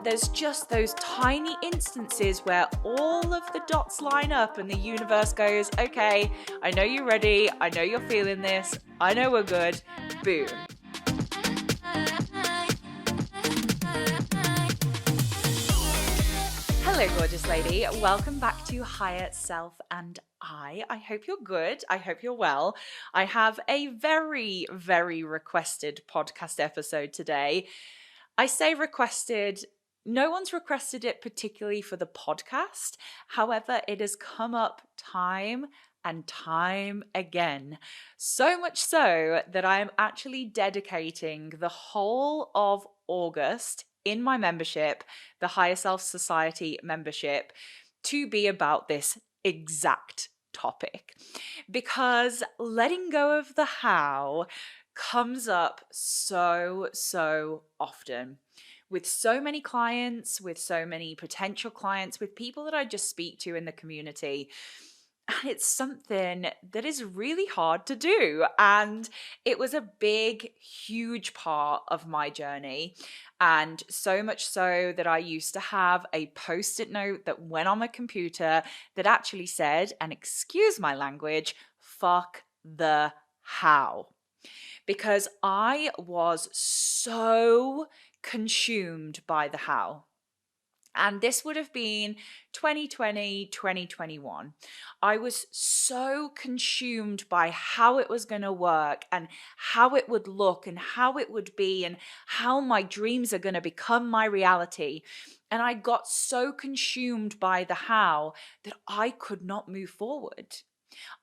there's just those tiny instances where all of the dots line up and the universe goes, okay, I know you're ready, I know you're feeling this, I know we're good, boom. Hello, gorgeous lady. Welcome back to Higher Self and I. I hope you're good. I hope you're well. I have a very, very requested podcast episode today. I say requested, no one's requested it particularly for the podcast. However, it has come up time and time again. So much so that I am actually dedicating the whole of August in my membership, the Higher Self Society membership, to be about this exact topic. Because letting go of the how comes up so often with so many clients, with so many potential clients, with people that I just speak to in the community. And it's something that is really hard to do. And it was a big, huge part of my journey. And so much so that I used to have a post-it note that went on my computer that actually said, and excuse my language, fuck the how. Because I was so consumed by the how. And this would have been 2020, 2021. I was so consumed by how it was going to work and how it would look and how it would be and how my dreams are going to become my reality. And I got so consumed by the how that I could not move forward.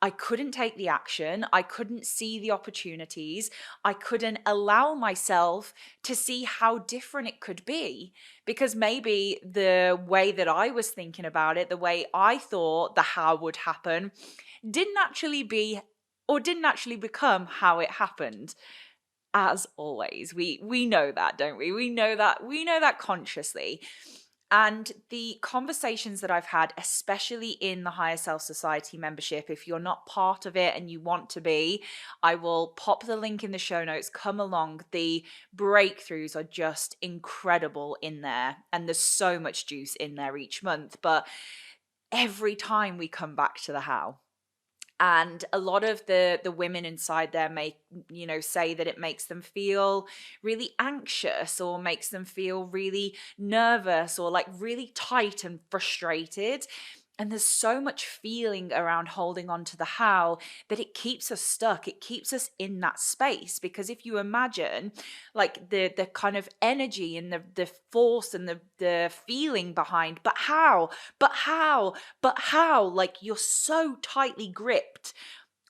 I couldn't take the action. I couldn't see the opportunities. I couldn't allow myself to see how different it could be, because maybe the way that I was thinking about it, the way I thought the how would happen, didn't actually be or didn't actually become how it happened. As always, we know that, don't we? We know that consciously. And the conversations that I've had, especially in the Higher Self Society membership, if you're not part of it and you want to be, I will pop the link in the show notes. Come along. The breakthroughs are just incredible in there. And there's so much juice in there each month. But every time we come back to the how. And a lot of the women inside there say that it makes them feel really anxious or makes them feel really nervous or like really tight and frustrated. And there's so much feeling around holding on to the how that it keeps us stuck. It keeps us in that space. Because if you imagine like the kind of energy and the force and the feeling behind, but how, like you're so tightly gripped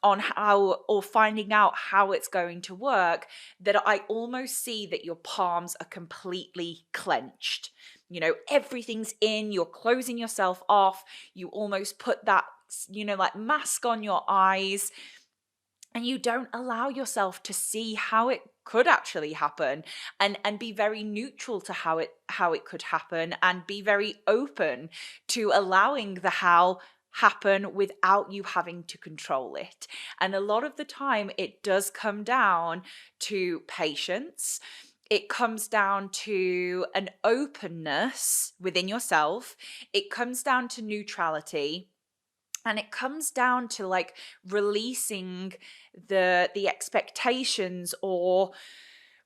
on how or finding out how it's going to work that I almost see that your palms are completely clenched. You know, everything's in, you're closing yourself off. You almost put that, like mask on your eyes, and you don't allow yourself to see how it could actually happen and be very neutral to how it could happen and be very open to allowing the how happen without you having to control it. And a lot of the time it does come down to patience. It comes down to an openness within yourself. It comes down to neutrality. And it comes down to like releasing the expectations or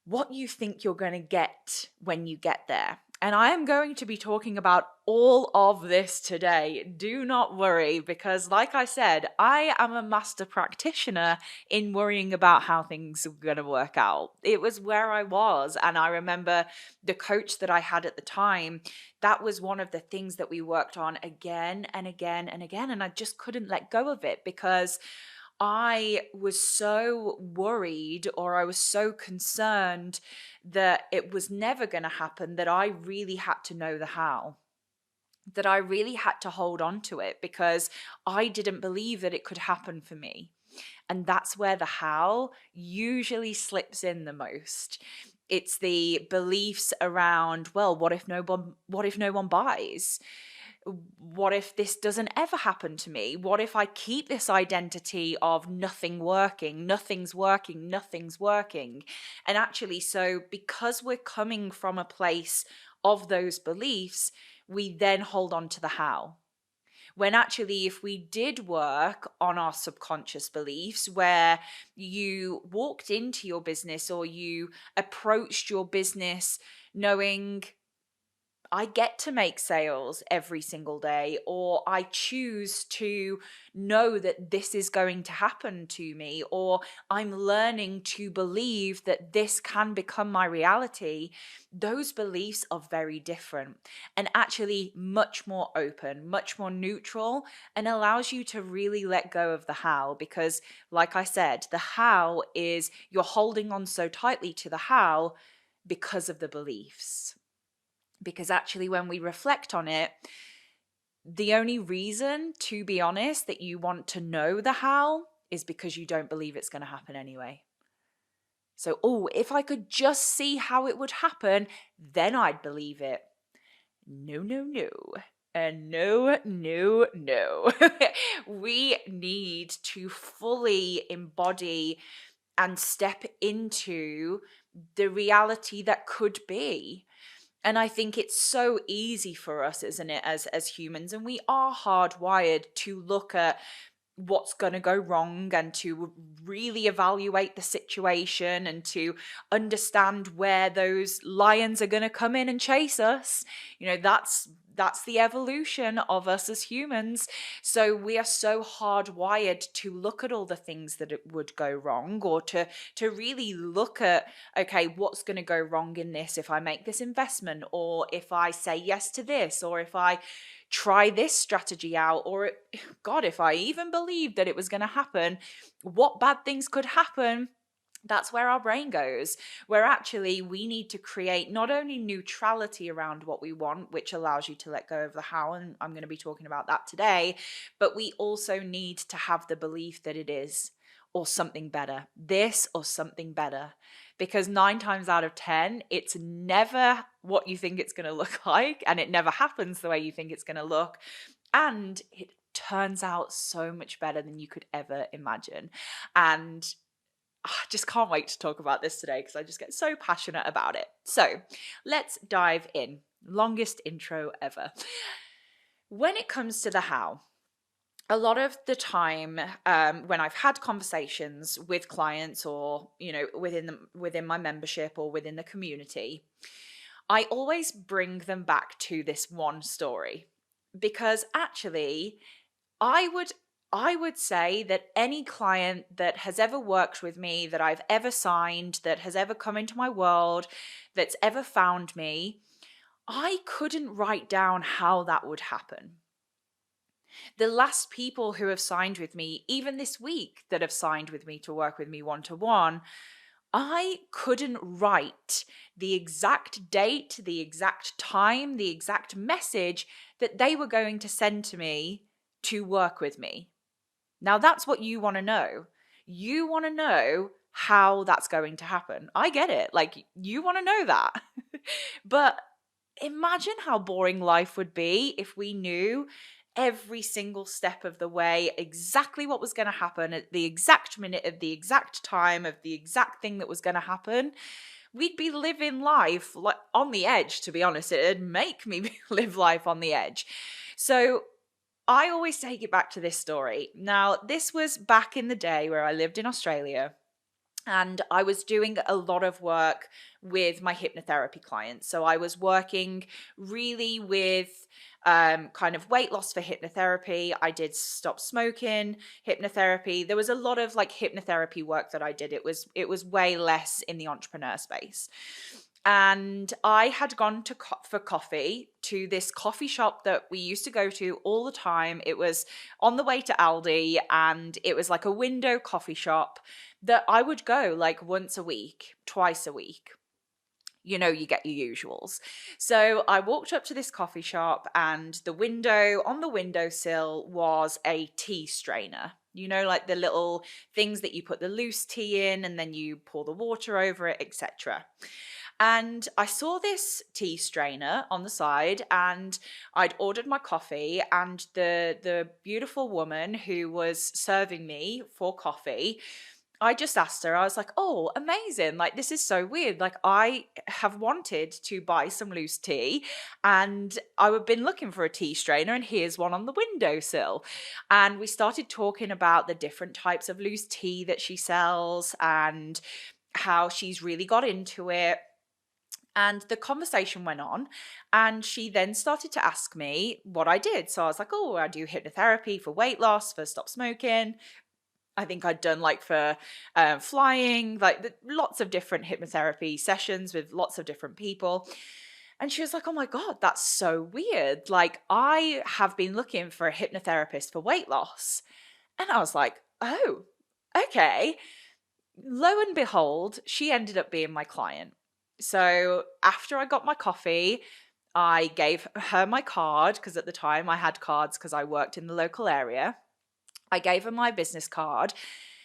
what you think you're going to get when you get there. And I am going to be talking about all of this today. Do not worry, because like I said, I am a master practitioner in worrying about how things are going to work out. It was where I was. And I remember the coach that I had at the time, that was one of the things that we worked on again and again and again. And I just couldn't let go of it because I was so worried or I was so concerned that it was never going to happen that I really had to know the how, that I really had to hold on to it because I didn't believe that it could happen for me. And that's where the how usually slips in the most. It's the beliefs around, well, what if no one buys? What if this doesn't ever happen to me? What if I keep this identity of nothing's working? And actually, so because we're coming from a place of those beliefs, we then hold on to the how. When actually, if we did work on our subconscious beliefs, where you walked into your business or you approached your business knowing, I get to make sales every single day, or I choose to know that this is going to happen to me, or I'm learning to believe that this can become my reality. Those beliefs are very different and actually much more open, much more neutral, and allows you to really let go of the how. Because, like I said, the how is you're holding on so tightly to the how because of the beliefs. Because actually, when we reflect on it, the only reason, to be honest, that you want to know the how is because you don't believe it's going to happen anyway. So, if I could just see how it would happen, then I'd believe it. No, no, no. And no, no, no. We need to fully embody and step into the reality that could be. And I think it's so easy for us, isn't it, as humans? And we are hardwired to look at what's going to go wrong and to really evaluate the situation and to understand where those lions are going to come in and chase us. That's the evolution of us as humans. So we are so hardwired to look at all the things that it would go wrong, or to really look at, okay, what's going to go wrong in this if I make this investment, or if I say yes to this, or if I try this strategy out, or God, if I even believed that it was going to happen, what bad things could happen. That's where our brain goes, where actually we need to create not only neutrality around what we want, which allows you to let go of the how, and I'm going to be talking about that today, but we also need to have the belief that it is, or something better, this or something better. Because 9 times out of 10, it's never what you think it's going to look like, and it never happens the way you think it's going to look. And it turns out so much better than you could ever imagine. And I just can't wait to talk about this today because I just get so passionate about it. So let's dive in. Longest intro ever. When it comes to the how, a lot of the time when I've had conversations with clients, or within my membership or within the community, I always bring them back to this one story, because actually I would say that any client that has ever worked with me, that I've ever signed, that has ever come into my world, that's ever found me, I couldn't write down how that would happen. The last people who have signed with me, even this week, that have signed with me to work with me one-to-one, I couldn't write the exact date, the exact time, the exact message that they were going to send to me to work with me. Now, that's what you want to know. You want to know how that's going to happen. I get it. Like, you want to know that. But imagine how boring life would be if we knew every single step of the way exactly what was going to happen at the exact minute, at the exact time, of the exact thing that was going to happen. We'd be living life like on the edge, to be honest. It'd make me live life on the edge. So I always take it back to this story. Now, this was back in the day where I lived in Australia, and I was doing a lot of work with my hypnotherapy clients. So I was working really with kind of weight loss for hypnotherapy. I did stop smoking hypnotherapy. There was a lot of like hypnotherapy work that I did. It was way less in the entrepreneur space. And I had gone for coffee to this coffee shop that we used to go to all the time. It was on the way to Aldi, and it was like a window coffee shop that I would go like once a week, twice a week. You get your usuals. So I walked up to this coffee shop, and on the windowsill was a tea strainer. Like the little things that you put the loose tea in, and then you pour the water over it, etc. And I saw this tea strainer on the side, and I'd ordered my coffee, and the beautiful woman who was serving me for coffee, I just asked her, I was like, oh, amazing. Like, this is so weird. Like, I have wanted to buy some loose tea and I've been looking for a tea strainer and here's one on the windowsill. And we started talking about the different types of loose tea that she sells and how she's really got into it. And the conversation went on, and she then started to ask me what I did. So I was like, oh, I do hypnotherapy for weight loss, for stop smoking. I think I'd done like for flying, like lots of different hypnotherapy sessions with lots of different people. And she was like, oh my God, that's so weird. Like, I have been looking for a hypnotherapist for weight loss. And I was like, oh, okay. Lo and behold, she ended up being my client. So after I got my coffee, I gave her my card because at the time I had cards because I worked in the local area. I gave her my business card.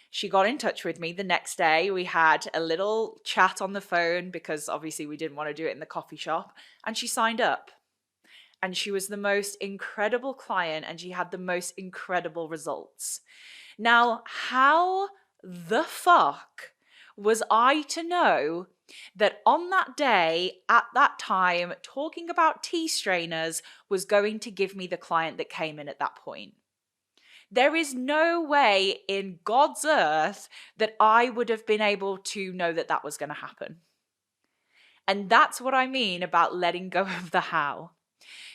She got in touch with me the next day. We had a little chat on the phone because obviously we didn't want to do it in the coffee shop. And she signed up. And she was the most incredible client and she had the most incredible results. Now, how the fuck was I to know that on that day, at that time, talking about tea strainers was going to give me the client that came in at that point? There is no way in God's earth that I would have been able to know that that was going to happen. And that's what I mean about letting go of the how.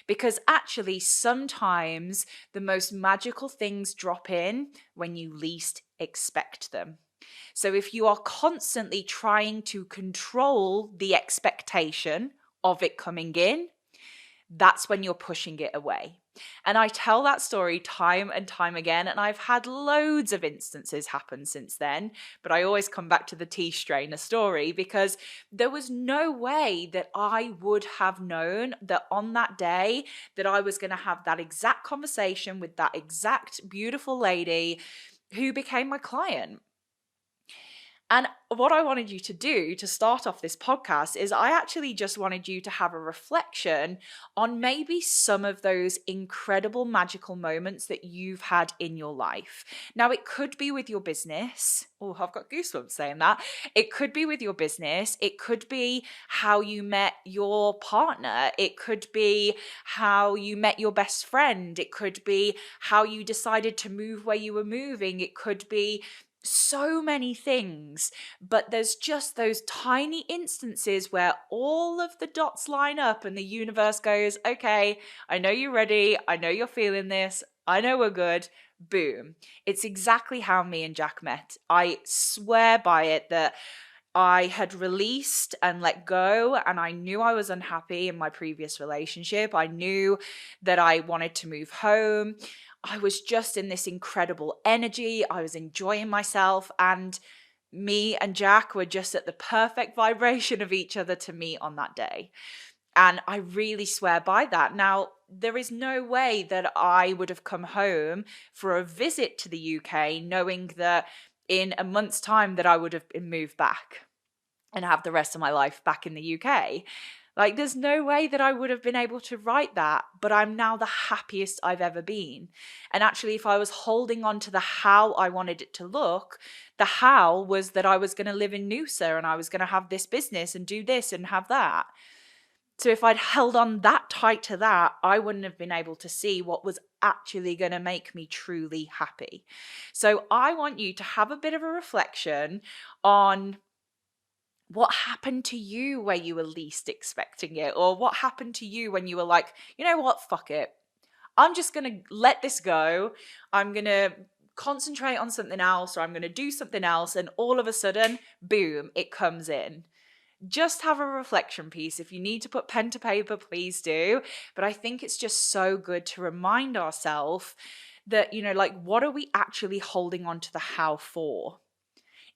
Because actually, sometimes the most magical things drop in when you least expect them. So if you are constantly trying to control the expectation of it coming in, that's when you're pushing it away. And I tell that story time and time again, and I've had loads of instances happen since then, but I always come back to the tea strainer story because there was no way that I would have known that on that day that I was going to have that exact conversation with that exact beautiful lady who became my client. And what I wanted you to do to start off this podcast is I actually just wanted you to have a reflection on maybe some of those incredible magical moments that you've had in your life. Now, it could be with your business. Oh, I've got goosebumps saying that. It could be with your business. It could be how you met your partner. It could be how you met your best friend. It could be how you decided to move where you were moving. It could be so many things, but there's just those tiny instances where all of the dots line up and the universe goes, okay, I know you're ready. I know you're feeling this. I know we're good. Boom. It's exactly how me and Jack met. I swear by it that I had released and let go, and I knew I was unhappy in my previous relationship. I knew that I wanted to move home. I was just in this incredible energy. I was enjoying myself, and me and Jack were just at the perfect vibration of each other to meet on that day. And I really swear by that. Now, there is no way that I would have come home for a visit to the UK knowing that in a month's time that I would have been moved back and have the rest of my life back in the UK. Like, there's no way that I would have been able to write that, but I'm now the happiest I've ever been. And actually, if I was holding on to the how I wanted it to look, the how was that I was going to live in Noosa and I was going to have this business and do this and have that. So if I'd held on that tight to that, I wouldn't have been able to see what was actually going to make me truly happy. So I want you to have a bit of a reflection on what happened to you where you were least expecting it, or what happened to you when you were like, you know what, fuck it. I'm just going to let this go. I'm going to concentrate on something else, or I'm going to do something else. And all of a sudden, boom, it comes in. Just have a reflection piece. If you need to put pen to paper, please do. But I think it's just so good to remind ourselves that, you know, like, what are we actually holding on to the how for?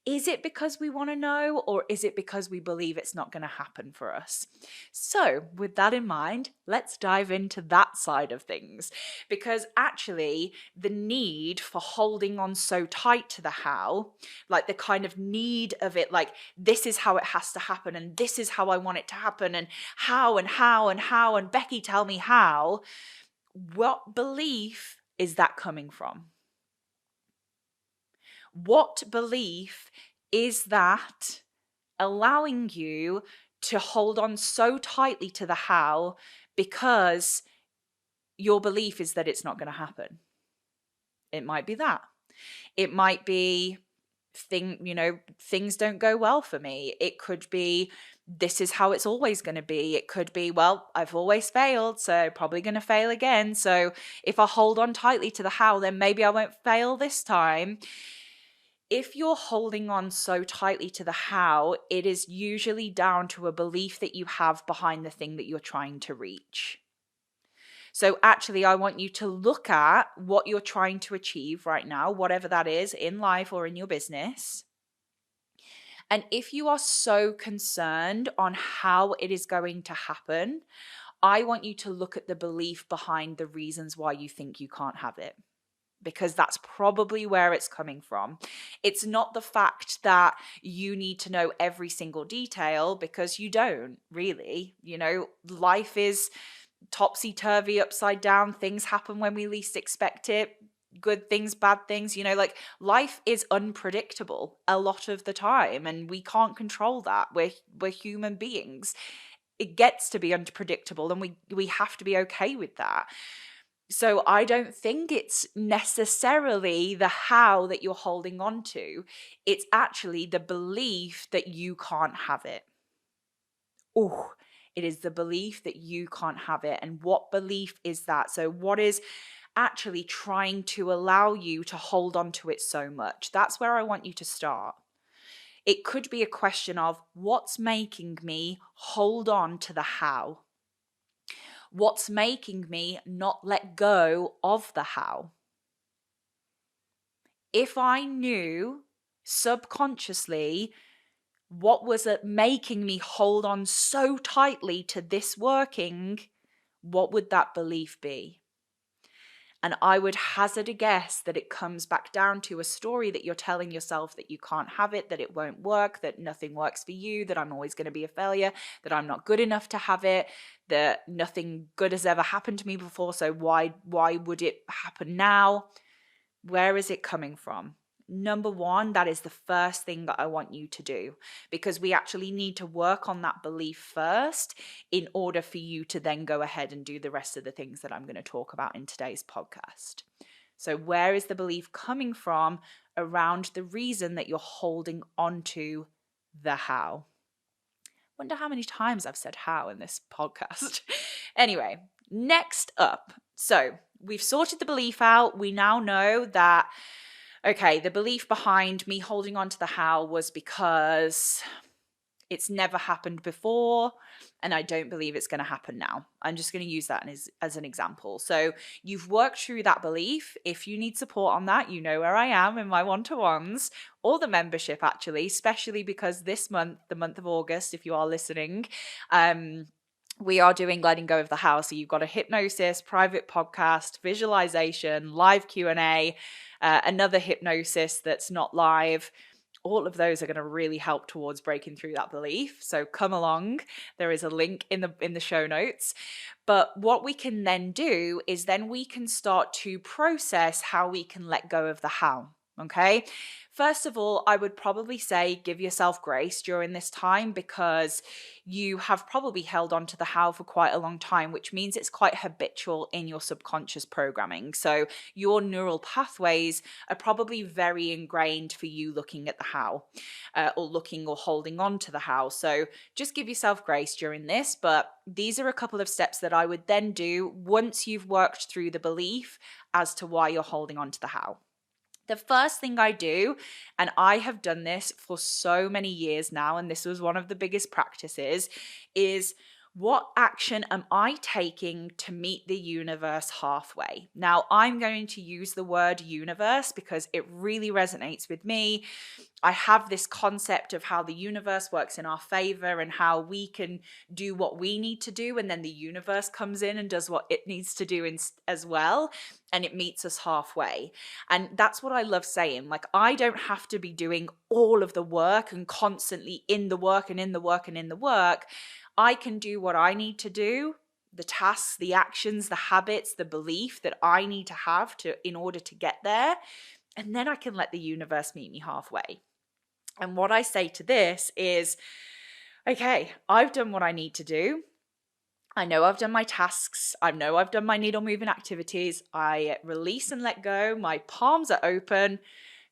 Is it because we want to know, or is it because we believe it's not going to happen for us? So with that in mind, let's dive into that side of things, because actually the need for holding on so tight to the how, like the kind of need of it, like this is how it has to happen and this is how I want it to happen and how and how and how and Becky, tell me how. What belief is that coming from? What belief is that allowing you to hold on so tightly to the how because your belief is that it's not going to happen? It might be that. It might be things don't go well for me. It could be this is how it's always going to be. It could be, well, I've always failed, so probably going to fail again. So if I hold on tightly to the how, then maybe I won't fail this time. If you're holding on so tightly to the how, it is usually down to a belief that you have behind the thing that you're trying to reach. So actually, I want you to look at what you're trying to achieve right now, whatever that is in life or in your business. And if you are so concerned on how it is going to happen, I want you to look at the belief behind the reasons why you think you can't have it, because that's probably where it's coming from. It's not the fact that you need to know every single detail, because you don't really. Life is topsy-turvy, upside down. Things happen when we least expect it. Good things, bad things, life is unpredictable a lot of the time, and we can't control that. We're human beings. It gets to be unpredictable, and we have to be okay with that. So I don't think it's necessarily the how that you're holding on to. It's actually the belief that you can't have it. Oh, it is the belief that you can't have it. And what belief is that? So what is actually trying to allow you to hold on to it so much? That's where I want you to start. It could be a question of, what's making me hold on to the how? What's making me not let go of the how? If I knew subconsciously what was making me hold on so tightly to this working, what would that belief be? And I would hazard a guess that it comes back down to a story that you're telling yourself that you can't have it, that it won't work, that nothing works for you, that I'm always going to be a failure, that I'm not good enough to have it, that nothing good has ever happened to me before, so why would it happen now? Where is it coming from? Number one, that is the first thing that I want you to do, because we actually need to work on that belief first in order for you to then go ahead and do the rest of the things that I'm going to talk about in today's podcast. So where is the belief coming from around the reason that you're holding on to the how? Wonder how many times I've said how in this podcast. Anyway, next up. So we've sorted the belief out. We now know that, okay, the belief behind me holding on to the how was because it's never happened before, and I don't believe it's going to happen now. I'm just going to use that as an example. So you've worked through that belief. If you need support on that, you know where I am in my one-to-ones or the membership, actually, especially because this month, the month of August, if you are listening, we are doing letting go of the how. So you've got a hypnosis, private podcast, visualization, live Q&A, another hypnosis that's not live. All of those are going to really help towards breaking through that belief. So come along. There is a link in the show notes. But what we can then do is then we can start to process how we can let go of the how. Okay. First of all, I would probably say give yourself grace during this time, because you have probably held on to the how for quite a long time, which means it's quite habitual in your subconscious programming. So your neural pathways are probably very ingrained for you looking at the how, or looking or holding on to the how. So just give yourself grace during this. But these are a couple of steps that I would then do once you've worked through the belief as to why you're holding on to the how. The first thing I do, and I have done this for so many years now, and this was one of the biggest practices, is what action am I taking to meet the universe halfway? Now, I'm going to use the word universe because it really resonates with me. I have this concept of how the universe works in our favor and how we can do what we need to do, and then the universe comes in and does what it needs to do as well, and it meets us halfway. And that's what I love saying. Like, I don't have to be doing all of the work and constantly in the work and in the work and in the work. I can do what I need to do, the tasks, the actions, the habits, the belief that I need to have in order to get there. and then I can let the universe meet me halfway. And what I say to this is, okay, I've done what I need to do. I know I've done my tasks. I know I've done my needle moving activities. I release and let go. My palms are open.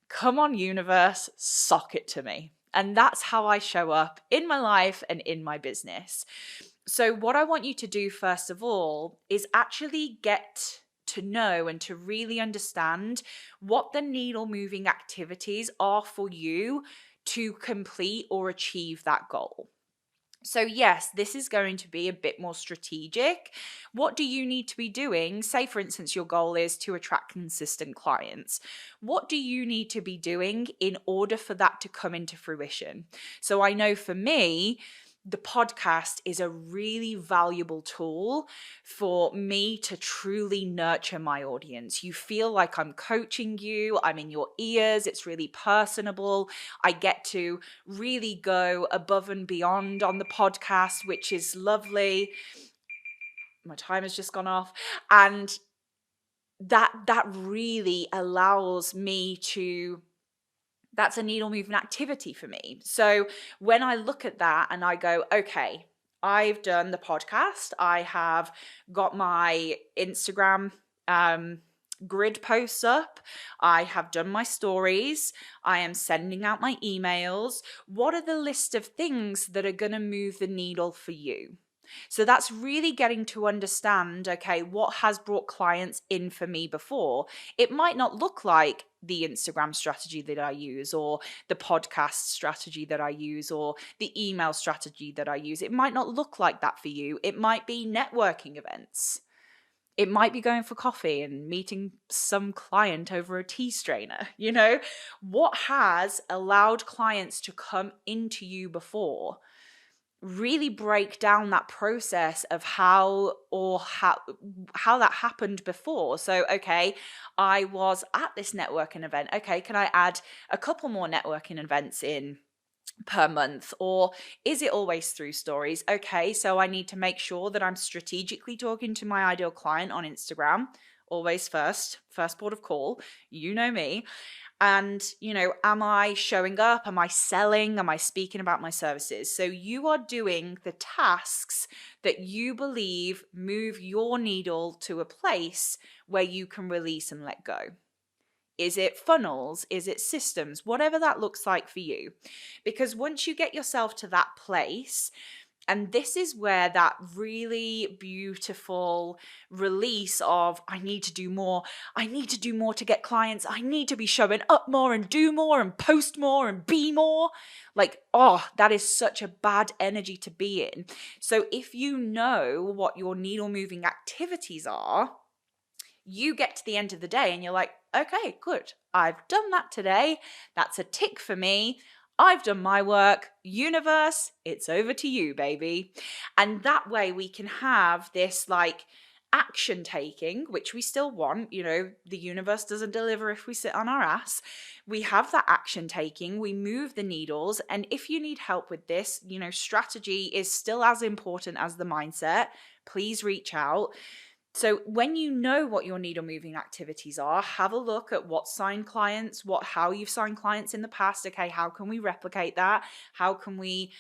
Come on, universe, sock it to me. And that's how I show up in my life and in my business. So what I want you to do, first of all, is actually get to know and to really understand what the needle moving activities are for you to complete or achieve that goal. So yes, this is going to be a bit more strategic. What do you need to be doing? Say, for instance, your goal is to attract consistent clients. What do you need to be doing in order for that to come into fruition? So I know for me, the podcast is a really valuable tool for me to truly nurture my audience. You feel like I'm coaching you, I'm in your ears, it's really personable. I get to really go above and beyond on the podcast, which is lovely. My time has just gone off. And that really allows me to, that's a needle moving activity for me. So when I look at that and I go, okay, I've done the podcast, I have got my Instagram grid posts up, I have done my stories, I am sending out my emails. What are the list of things that are going to move the needle for you? So that's really getting to understand, okay, what has brought clients in for me before. It might not look like the Instagram strategy that I use, or the podcast strategy that I use, or the email strategy that I use. It might not look like that for you. It might be networking events. It might be going for coffee and meeting some client over a tea strainer. You know, what has allowed clients to come into you before? Really break down that process of how that happened before. So, okay, I was at this networking event. Okay, can I add a couple more networking events in per month? Or is it always through stories? Okay, so I need to make sure that I'm strategically talking to my ideal client on Instagram. Always first port of call. You know me. And, you know, am I showing up? Am I selling? Am I speaking about my services? So you are doing the tasks that you believe move your needle to a place where you can release and let go. Is it funnels? Is it systems? Whatever that looks like for you. Because once you get yourself to that place, and this is where that really beautiful release of, I need to do more. I need to do more to get clients. I need to be showing up more and do more and post more and be more. Like, oh, that is such a bad energy to be in. So if you know what your needle moving activities are, you get to the end of the day and you're like, okay, good. I've done that today. That's a tick for me. I've done my work. Universe, it's over to you, baby. And that way we can have this like action taking, which we still want. You know, the universe doesn't deliver if we sit on our ass. We have that action taking, we move the needles. And if you need help with this, you know, strategy is still as important as the mindset. Please reach out. So when you know what your needle moving activities are, have a look at what signed clients, how you've signed clients in the past. Okay, how can we replicate that? How can we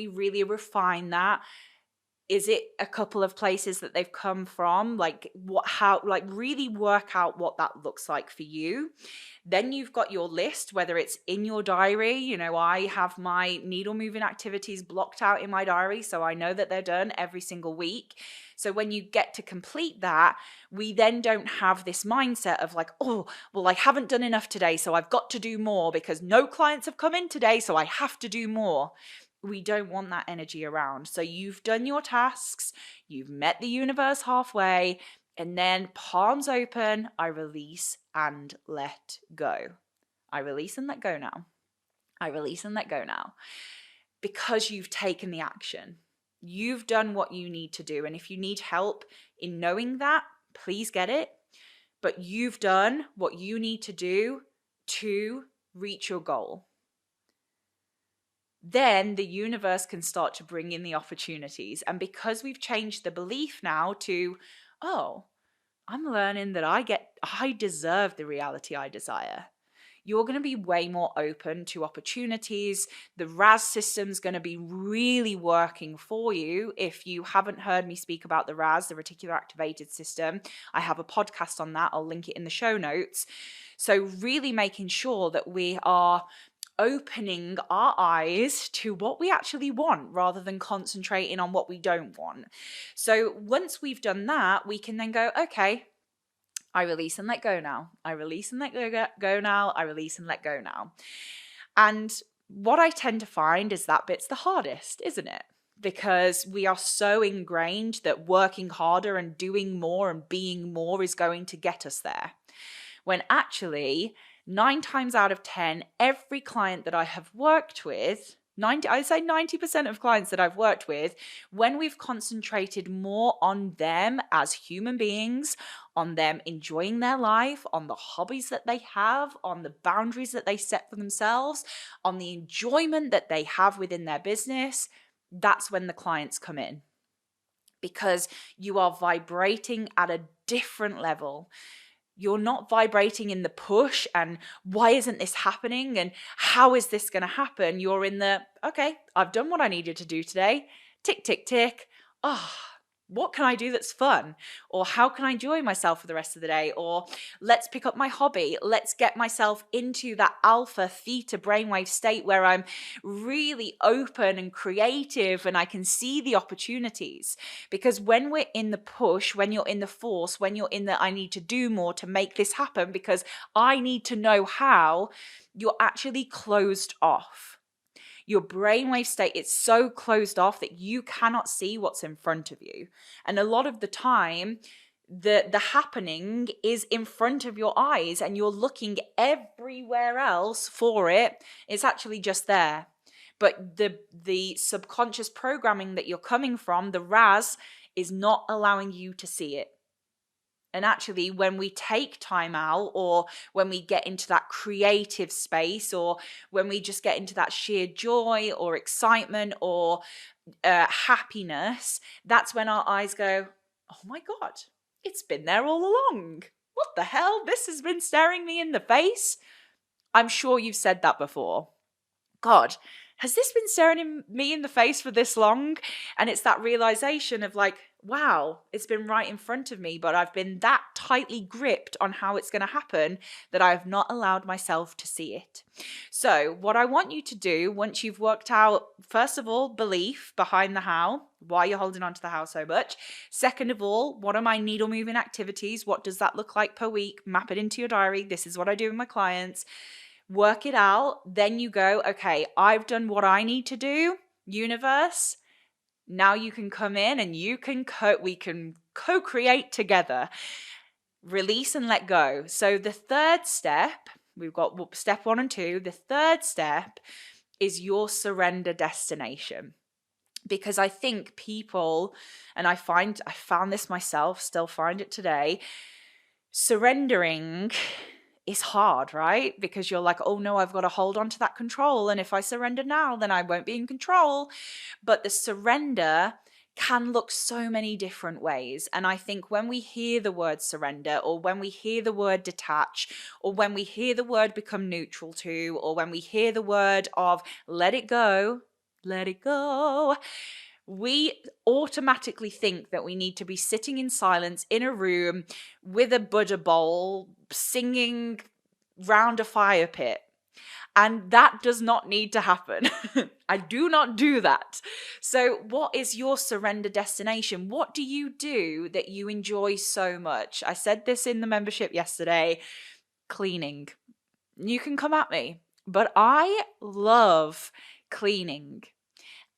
really refine that? Is it a couple of places that they've come from? Like really work out what that looks like for you. Then you've got your list, whether it's in your diary. You know, I have my needle moving activities blocked out in my diary, so I know that they're done every single week. So when you get to complete that, we then don't have this mindset of like, oh, well, I haven't done enough today, so I've got to do more because no clients have come in today, so I have to do more. We don't want that energy around. So you've done your tasks, you've met the universe halfway, and then palms open, I release and let go. I release and let go now. I release and let go now. Because you've taken the action. You've done what you need to do. And if you need help in knowing that, please get it. But you've done what you need to do to reach your goal. Then the universe can start to bring in the opportunities. And because we've changed the belief now to, oh, I'm learning that I deserve the reality I desire. You're going to be way more open to opportunities. The RAS system's going to be really working for you. If you haven't heard me speak about the RAS, the reticular activated system, I have a podcast on that. I'll link it in the show notes. So really making sure that we are opening our eyes to what we actually want rather than concentrating on what we don't want. So once we've done that, we can then go, okay, I release and let go now. I release and let go now. I release and let go now. And what I tend to find is that bit's the hardest, isn't it? Because we are so ingrained that working harder and doing more and being more is going to get us there. When actually, 9 times out of 10, every client that I have worked with, I'd say 90% of clients that I've worked with, when we've concentrated more on them as human beings, on them enjoying their life, on the hobbies that they have, on the boundaries that they set for themselves, on the enjoyment that they have within their business, that's when the clients come in. Because you are vibrating at a different level. You're not vibrating in the push and why isn't this happening and how is this going to happen? You're in the, okay, I've done what I needed to do today. Tick, tick, tick. What can I do that's fun? Or how can I enjoy myself for the rest of the day? Or let's pick up my hobby. Let's get myself into that alpha theta brainwave state where I'm really open and creative and I can see the opportunities. Because when we're in the push, when you're in the force, when you're in the I need to do more to make this happen because I need to know how, you're actually closed off. Your brainwave state is so closed off that you cannot see what's in front of you. And a lot of the time, the happening is in front of your eyes and you're looking everywhere else for it. It's actually just there. But the subconscious programming that you're coming from, the RAS, is not allowing you to see it. And actually, when we take time out or when we get into that creative space or when we just get into that sheer joy or excitement or happiness, that's when our eyes go, oh my God, it's been there all along. What the hell? This has been staring me in the face. I'm sure you've said that before. God, has this been staring me in the face for this long? And it's that realization of like, wow, it's been right in front of me, but I've been that tightly gripped on how it's going to happen that I have not allowed myself to see it. So what I want you to do once you've worked out, first of all, belief behind the how, why you're holding on to the how so much. Second of all, what are my needle moving activities? What does that look like per week? Map it into your diary. This is what I do with my clients. Work it out. Then you go, okay, I've done what I need to do, universe. Now you can come in and we can co-create together. Release and let go. So the third step, we've got step 1 and 2. The third step is your surrender destination. Because I think people, and I found this myself, still find it today, surrendering is hard, right? Because you're like, oh no, I've got to hold on to that control. And if I surrender now, then I won't be in control. But the surrender can look so many different ways. And I think when we hear the word surrender, or when we hear the word detach, or when we hear the word become neutral to, or when we hear the word of let it go, we automatically think that we need to be sitting in silence in a room with a Buddha bowl, singing round a fire pit. And that does not need to happen. I do not do that. So what is your surrender destination? What do you do that you enjoy so much? I said this in the membership yesterday, cleaning. You can come at me, but I love cleaning.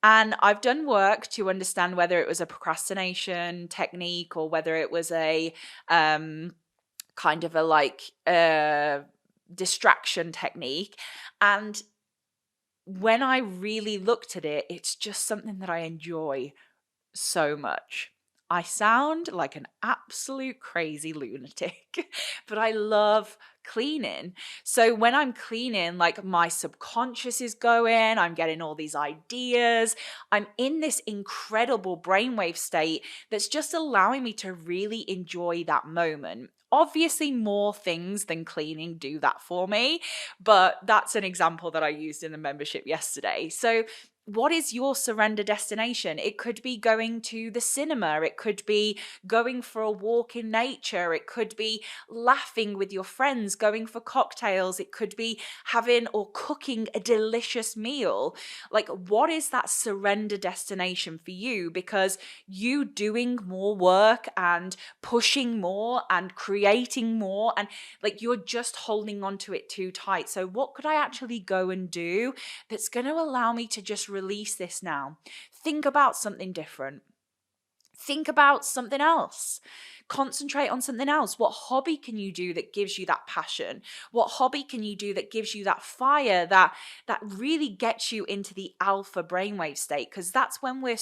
And I've done work to understand whether it was a procrastination technique or whether it was a kind of a distraction technique. And when I really looked at it, it's just something that I enjoy so much. I sound like an absolute crazy lunatic, but I love cleaning. So when I'm cleaning, like my subconscious is going, I'm getting all these ideas. I'm in this incredible brainwave state that's just allowing me to really enjoy that moment. Obviously, more things than cleaning do that for me, but that's an example that I used in the membership yesterday. So what is your surrender destination? It could be going to the cinema. It could be going for a walk in nature. It could be laughing with your friends, going for cocktails. It could be having or cooking a delicious meal. Like, what is that surrender destination for you? Because you doing more work and pushing more and creating more, and like you're just holding on to it too tight. So what could I actually go and do that's going to allow me to just release this now? Think about something different. Think about something else. Concentrate on something else. What hobby can you do that gives you that passion? What hobby can you do that gives you that fire, that really gets you into the alpha brainwave state? Because that's when we're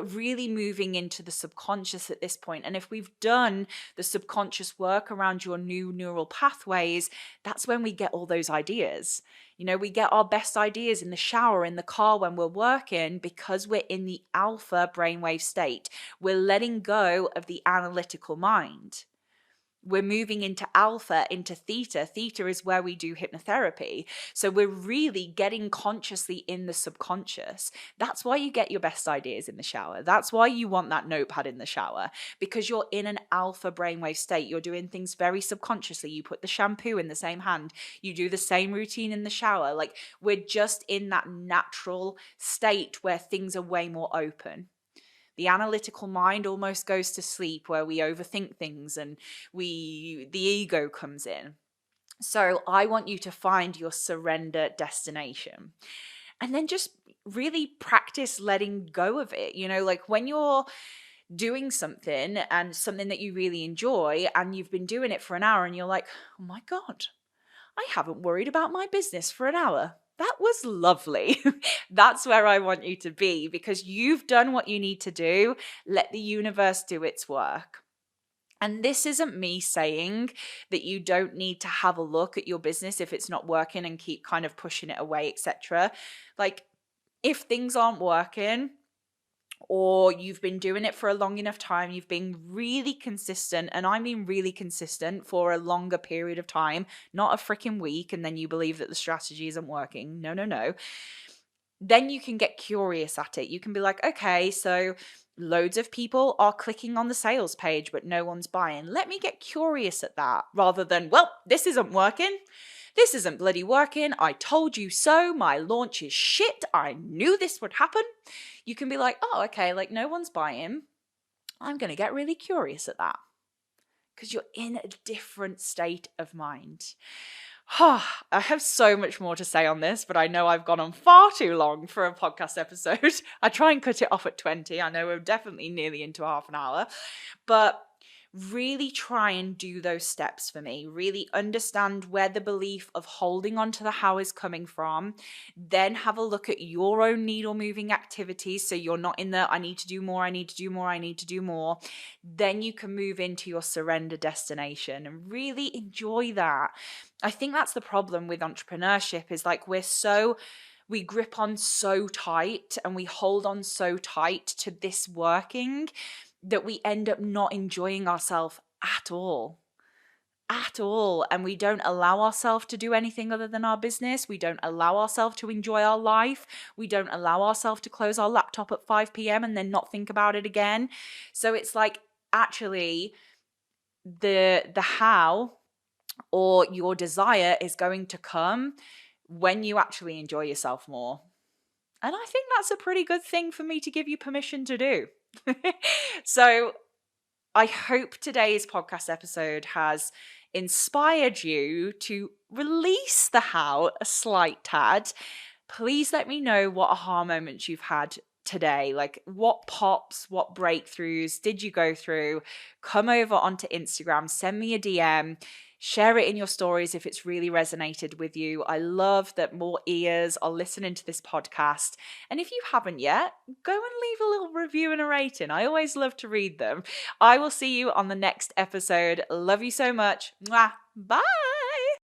really moving into the subconscious at this point. And if we've done the subconscious work around your new neural pathways, that's when we get all those ideas. You know, we get our best ideas in the shower, in the car, when we're working, because we're in the alpha brainwave state. We're letting go of the analytical mind. We're moving into alpha, into theta. Theta is where we do hypnotherapy. So we're really getting consciously in the subconscious. That's why you get your best ideas in the shower. That's why you want that notepad in the shower, because you're in an alpha brainwave state. You're doing things very subconsciously. You put the shampoo in the same hand. You do the same routine in the shower. Like, we're just in that natural state where things are way more open. The analytical mind almost goes to sleep, where we overthink things and the ego comes in. So I want you to find your surrender destination and then just really practice letting go of it. You know, like when you're doing something and something that you really enjoy and you've been doing it for an hour and you're like, oh my God, I haven't worried about my business for an hour. That was lovely. That's where I want you to be, because you've done what you need to do. Let the universe do its work. And this isn't me saying that you don't need to have a look at your business if it's not working and keep kind of pushing it away, etc. Like, if things aren't working, or you've been doing it for a long enough time, you've been really consistent, and I mean really consistent for a longer period of time, not a freaking week, and then you believe that the strategy isn't working. No. Then you can get curious at it. You can be like, okay, so loads of people are clicking on the sales page, but no one's buying. Let me get curious at that, rather than, well, this isn't working. This isn't bloody working. I told you so. My launch is shit. I knew this would happen. You can be like, oh, okay, like no one's buying. I'm going to get really curious at that, because you're in a different state of mind. I have so much more to say on this, but I know I've gone on far too long for a podcast episode. I try and cut it off at 20. I know we're definitely nearly into half an hour, but really try and do those steps for me. Really understand where the belief of holding on to the how is coming from. Then have a look at your own needle moving activities, so you're not in the I need to do more, I need to do more, I need to do more. Then you can move into your surrender destination and really enjoy that. I think that's the problem with entrepreneurship, is like we grip on so tight and we hold on so tight to this working that we end up not enjoying ourselves at all. And we don't allow ourselves to do anything other than our business. We don't allow ourselves to enjoy our life. We don't allow ourselves to close our laptop at 5 p.m. and then not think about it again. So it's like, actually, the how or your desire is going to come when you actually enjoy yourself more. And I think that's a pretty good thing for me to give you permission to do. So I hope today's podcast episode has inspired you to release the how a slight tad. Please let me know what aha moments you've had today. Like, what pops, what breakthroughs did you go through? Come over onto Instagram, send me a DM. Share it in your stories if it's really resonated with you. I love that more ears are listening to this podcast. And if you haven't yet, go and leave a little review and a rating. I always love to read them. I will see you on the next episode. Love you so much. Mwah. Bye.